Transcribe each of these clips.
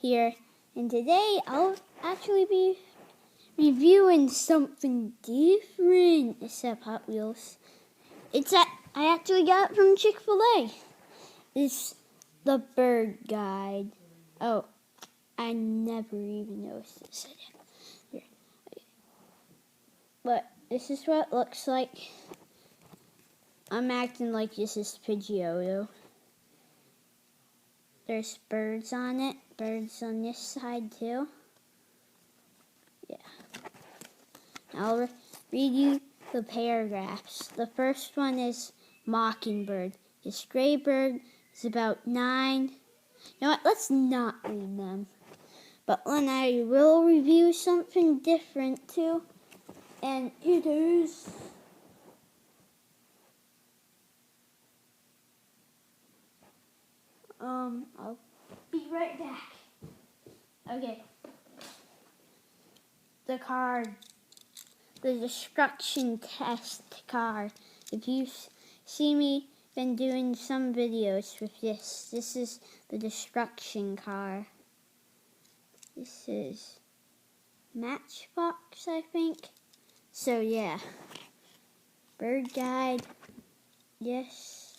here, and today I'll actually be reviewing something different except Hot Wheels. I actually got it from Chick-fil-A. It's the bird guide. Oh, I never even noticed this. Here. But this is what it looks like. I'm acting like this is Pidgeotto. There's birds on it. Birds on this side too. Yeah. I'll read you the paragraphs. The first one is Mockingbird. This gray bird is about 9. You know what? Let's not read them. But then I will review something different too. And it is I'll be right back. Okay. The card. The destruction test card. If you see me been doing some videos with this is the destruction card. This is Matchbox, I think. So yeah. Bird guide. Yes.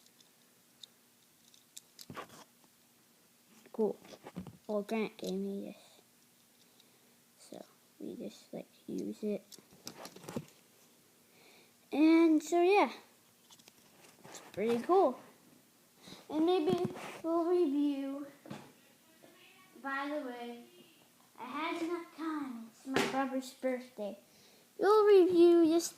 Cool. Well, Grant gave me this. So we just use it. And so yeah. It's pretty cool. And maybe we'll review. By the way, I had enough time. It's my brother's birthday. We'll review this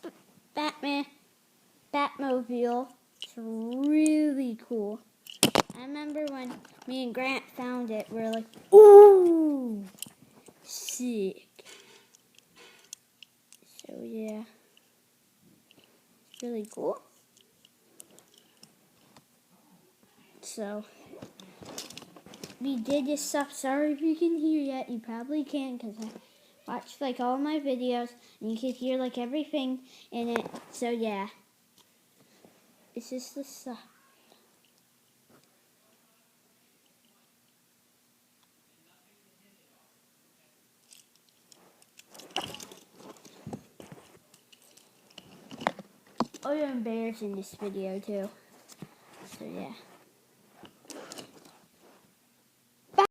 Batmobile. It's really cool. I remember when me and Grant found it, we were like, ooh, sick. So yeah, it's really cool. So we did this stuff. Sorry if you can hear yet. You probably can because I watched all my videos and you can hear everything in it. So yeah, this is the stuff. Oh, there are bears in this video too. So yeah.